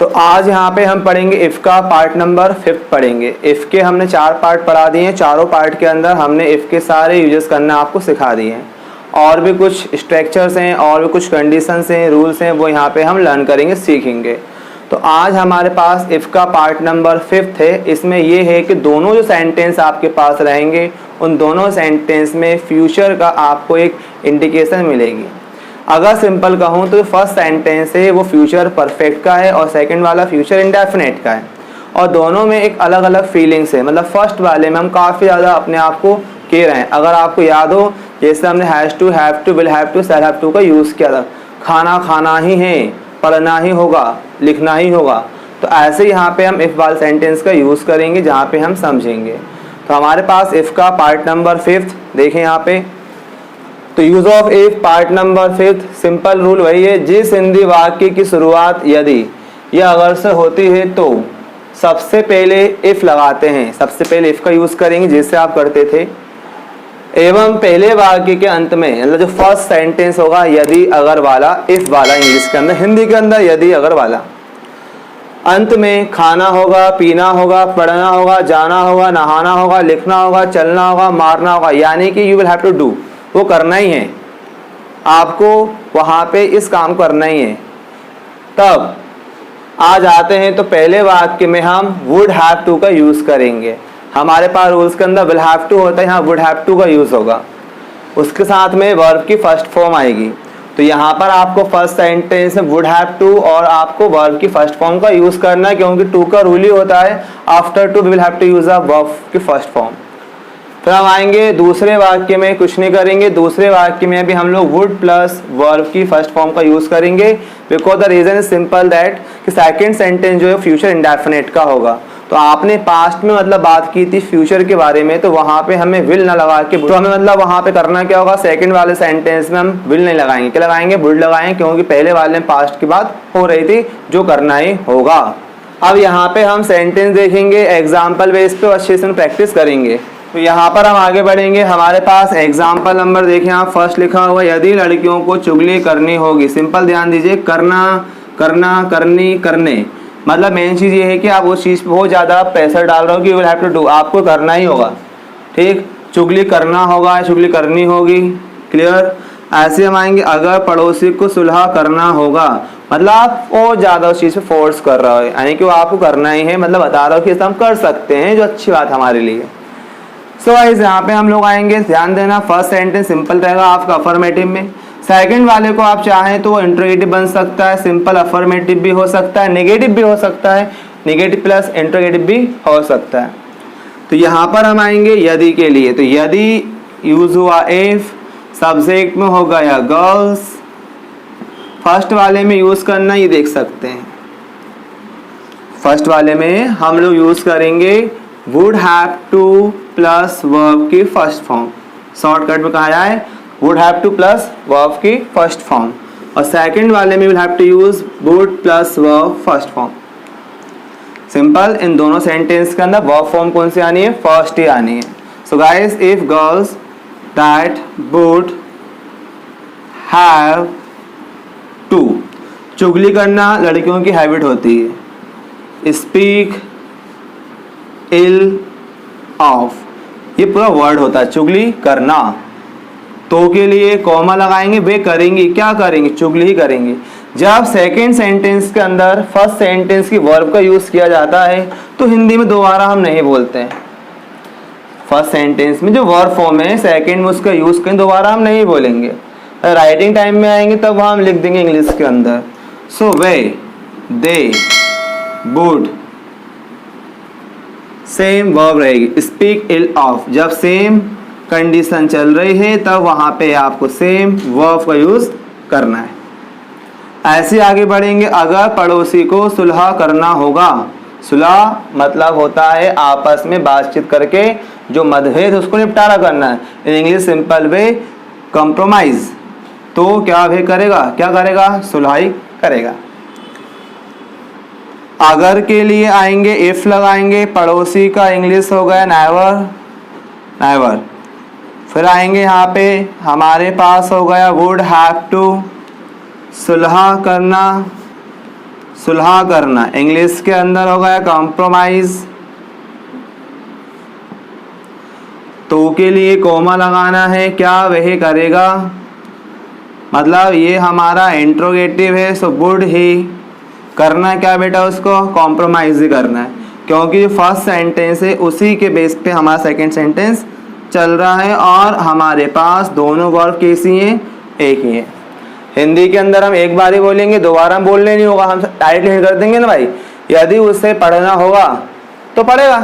तो आज यहाँ पे हम पढ़ेंगे इफ़ का पार्ट नंबर 5 पढ़ेंगे। इफ़ के हमने 4 पार्ट पढ़ा दिए हैं, चारों पार्ट के अंदर हमने इफ़ के सारे यूजेस करना आपको सिखा दिए हैं। और भी कुछ स्ट्रक्चर्स हैं और भी कुछ कंडीशंस हैं, रूल्स हैं, वो यहाँ पे हम लर्न करेंगे, सीखेंगे। तो आज हमारे पास इफ़ का पार्ट नंबर 5 है। इसमें ये है कि दोनों जो सेंटेंस आपके पास रहेंगे उन दोनों सेंटेंस में फ्यूचर का आपको एक इंडिकेशन मिलेगी। अगर सिंपल कहूँ तो फर्स्ट सेंटेंस है वो फ्यूचर परफेक्ट का है और सेकंड वाला फ्यूचर इंडेफिनेट का है, और दोनों में एक अलग अलग फीलिंग्स है। मतलब फर्स्ट वाले में हम काफ़ी ज़्यादा अपने आप को कह रहे हैं। अगर आपको याद हो, जैसे हमने has to, have to, will have to, shall have to का यूज़ किया था। खाना खाना ही है, पढ़ना ही होगा, लिखना ही होगा। तो ऐसे यहाँ पे हम इफ़ वाले सेंटेंस का यूज़ करेंगे जहाँ पे हम समझेंगे। तो हमारे पास इफ़ का पार्ट नंबर 5 देखें यहाँ पे। तो use of if part number 5, simple rule वही है, जिस हिंदी वाक्य की शुरुआत यदि या अगर से होती है तो सबसे पहले इफ लगाते हैं। सबसे पहले इफ का यूज करेंगे जैसे आप करते थे। एवं पहले वाक्य के अंत में, मतलब जो फर्स्ट सेंटेंस होगा यदि अगर वाला, इफ वाला इंग्लिश के अंदर, हिंदी के अंदर यदि अगर वाला, अंत में खाना होगा, पीना होगा, पढ़ना होगा, जाना होगा, नहाना होगा, लिखना होगा, चलना होगा, मारना होगा, यानी कि you will have to do, वो करना ही है आपको, वहाँ पे इस काम करना ही है। तब आ जाते हैं तो पहले वाक्य में हम वुड हैव टू का यूज़ करेंगे। हमारे पास रूल्स के अंदर विल हैव टू होता है, यहाँ वुड हैव टू का यूज़ होगा। उसके साथ में वर्ब की फर्स्ट फॉर्म आएगी। तो यहाँ पर आपको फर्स्ट सेंटेंस में वुड हैव टू और आपको वर्ब की फर्स्ट फॉर्म का यूज़ करना है, क्योंकि टू का रूल ही होता है after to will have to use a verb की फर्स्ट फॉर्म। फिर हम आएंगे दूसरे वाक्य में, कुछ नहीं करेंगे। दूसरे वाक्य में भी हम लोग वुड प्लस वर्ब की फर्स्ट फॉर्म का यूज़ करेंगे, because the reason is simple that कि सेकंड सेंटेंस जो है फ्यूचर इंडेफिनेट का होगा। तो आपने पास्ट में मतलब बात की थी फ्यूचर के बारे में, तो वहाँ पे हमें विल ना लगा के, तो हमें मतलब वहाँ पे करना क्या होगा, सेकंड वाले सेंटेंस में हम विल नहीं लगाएंगे, क्या लगाएंगे, वुड लगाएंगे, क्योंकि पहले वाले में पास्ट की बात हो रही थी जो करना ही होगा। अब यहाँ पे हम सेंटेंस देखेंगे एग्जाम्पल बेस पे, अच्छे से प्रैक्टिस करेंगे। तो यहाँ पर हम आगे बढ़ेंगे। हमारे पास एग्जाम्पल नंबर देखिए, यहाँ फर्स्ट लिखा हुआ यदि लड़कियों को चुगली करनी होगी। सिंपल ध्यान दीजिए, करना, करना, करनी, करने, मतलब मेन चीज़ ये है कि आप उस चीज़ पे बहुत ज़्यादा प्रेशर डाल रहे हो कि you will have to do, आपको करना ही होगा। ठीक, चुगली करना होगा, चुगली करनी होगी, क्लियर। ऐसे हम आएंगे अगर पड़ोसी को सुलह करना होगा, मतलब आप और ज़्यादा उस चीज़ पे फोर्स कर रहे हो, यानी कि वो आपको करना ही है, मतलब बता रहा हो कि इसे हम कर सकते हैं, जो अच्छी बात हमारे लिए। सो गाइस यहाँ पे हम लोग आएंगे, ध्यान देना फर्स्ट सेंटेंस सिंपल रहेगा आपका अफर्मेटिव में। सेकंड वाले को आप चाहें तो वो इंट्रोगेटिव बन सकता है, सिंपल अफर्मेटिव भी हो सकता है, नेगेटिव भी हो सकता है, नेगेटिव प्लस इंट्रोगेटिव भी हो सकता है। तो यहाँ पर हम आएंगे यदि के लिए। तो यदि यूज हुआ इफ, सब्जेक्ट में हो गया गर्ल्स, फर्स्ट वाले में यूज करना ये देख सकते हैं। फर्स्ट वाले में हम लोग यूज करेंगे would have to plus verb की फर्स्ट फॉर्म, शॉर्टकट में कहा जाए would have to plus verb की फर्स्ट फॉर्म, और सेकंड वाले में will have to use would plus verb first form. Simple, इन दोनों सेंटेंस के अंदर वर्ब फॉर्म कौन सी आनी है, फर्स्ट ही आनी है। So guys, if girls that would have to, चुगली करना लड़कियों की हैबिट होती है। स्पीक इल ऑफ, ये पूरा वर्ड होता है चुगली करना। तो के लिए कॉमा लगाएंगे, वे करेंगी, क्या करेंगे, चुगली ही करेंगी। जब सेकंड सेंटेंस के अंदर फर्स्ट सेंटेंस की वर्ब का यूज किया जाता है तो हिंदी में दोबारा हम नहीं बोलते हैं। फर्स्ट सेंटेंस में जो वर्ब फॉर्म है सेकंड में उसका यूज करें, दोबारा हम नहीं बोलेंगे। राइटिंग टाइम में आएंगे तब हम लिख देंगे इंग्लिश के अंदर। सो वे, दे, वुड, सेम वर्ब रहेगी। स्पीक इल ऑफ, जब सेम कंडीशन चल रही है तब वहाँ पे आपको सेम वर्ब का यूज करना है। ऐसे आगे बढ़ेंगे, अगर पड़ोसी को सुलह करना होगा। सुलह मतलब होता है आपस में बातचीत करके जो मतभेद उसको निपटारा करना है। In English simple way compromise. तो क्या वे करेगा, क्या करेगा, सुलह ही करेगा। अगर के लिए आएंगे इफ लगाएंगे, पड़ोसी का इंग्लिश हो गया नेवर, नेवर। फिर आएंगे यहाँ पे हमारे पास हो गया वुड हैव टू, सुलह करना, सुलह करना, इंग्लिश के अंदर हो गया कॉम्प्रोमाइज। तो के लिए कोमा लगाना है, क्या वह करेगा, मतलब ये हमारा इंट्रोगेटिव है, सो वुड ही करना क्या बेटा, उसको कॉम्प्रोमाइज ही करना है, क्योंकि जो फर्स्ट सेंटेंस है उसी के बेस पे हमारा सेकंड सेंटेंस चल रहा है और हमारे पास दोनों वर्ब कैसी हैं, एक ही है। हिंदी के अंदर हम एक बार ही बोलेंगे, दोबारा हम बोलने नहीं होगा, हम डायरेक्ट हिट कर देंगे ना भाई। यदि उसे पढ़ना होगा तो पढ़ेगा,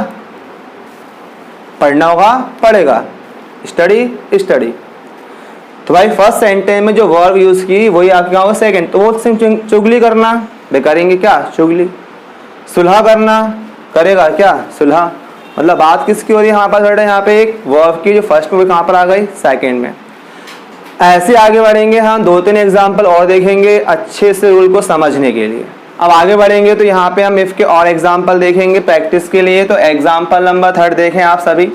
पढ़ना होगा पढ़ेगा, स्टडी स्टडी। तो भाई फर्स्ट सेंटेंस में जो वर्ब यूज की वही आपके क्या होगा सेकंड, तो वो चुगली करना वे करेंगे क्या, चुगली। सुलह करना करेगा क्या, सुलह। मतलब बात किसकी हो रही है हमारे पास बेटा, यहाँ पे एक वर्ब की जो फर्स्ट में कहाँ पर आ गई, सेकंड में। ऐसे आगे बढ़ेंगे हम, 2-3 एग्जाम्पल और देखेंगे अच्छे से रूल को समझने के लिए। अब आगे बढ़ेंगे तो यहाँ पे हम इफ के और एग्जाम्पल देखेंगे प्रैक्टिस के लिए। तो एग्जाम्पल नंबर 3 देखें आप सभी।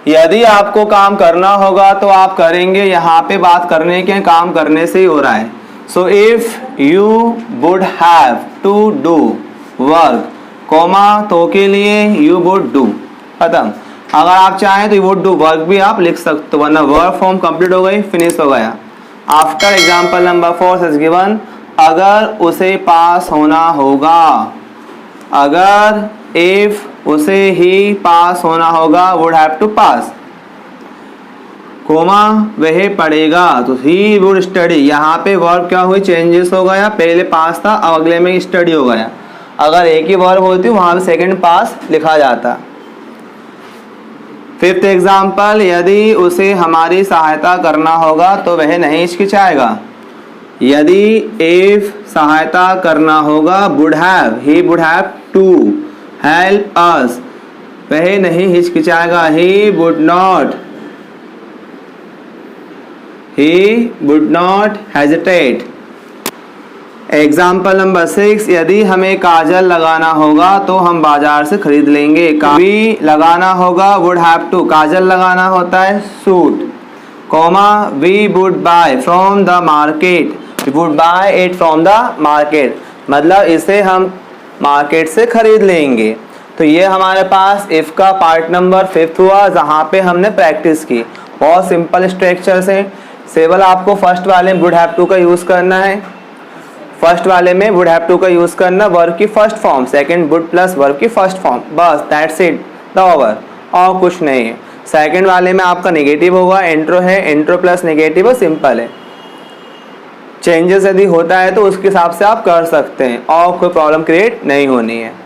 यदि आपको काम करना होगा तो आप करेंगे, यहाँ पे बात करने के काम करने से ही हो रहा है। So if you would have to do work comma, तो के लिए यू वुड डू, खत्म। अगर आप चाहें तो यू वुड डू वर्क भी आप लिख सकते हो, वरना वर्ब फॉर्म कंप्लीट हो गई, फिनिश हो गया। After example number 4 is given, अगर उसे पास होना होगा, अगर इफ उसे ही पास होना होगा, would have to pass, comma वह पढ़ेगा, तो ही वुड स्टडी। यहाँ पे वर्ब क्या हुई, चेंजेस हो गया, पहले पास था अब अगले में स्टडी हो गया। अगर एक ही वर्ब होती वहां पे सेकंड पास लिखा जाता। 5th एग्जाम्पल, यदि उसे हमारी सहायता करना होगा तो वह नहीं हिचकिचाएगा। यदि इफ सहायता करना होगा, would have, he would have to help us, वह नहीं हिचकिचाएगा, he would not hesitate. Example number 6, यदि हमें काजल लगाना होगा तो हम बाजार से खरीद लेंगे। भी लगाना होगा, वुड हैव टू, काजल लगाना होता है suit, comma we would buy from the market, we would buy it from the market, मतलब इसे हम मार्केट से खरीद लेंगे। तो ये हमारे पास इफ का पार्ट नंबर 5 हुआ, जहाँ पे हमने प्रैक्टिस की। बहुत सिंपल स्ट्रक्चर्स हैं, केवल आपको फर्स्ट वाले में वुड हैव टू का यूज करना है, फर्स्ट वाले में वुड हैव टू का यूज करना वर्ब की first form, second would plus verb की फर्स्ट फॉर्म, बस दैट्स इट द ओवर, और कुछ नहीं है। सेकंड वाले में आपका नेगेटिव होगा, इंट्रो है, इंट्रो प्लस नेगेटिव है, सिंपल है। चेंजेस यदि होता है तो उसके हिसाब से आप कर सकते हैं और कोई प्रॉब्लम क्रिएट नहीं होनी है।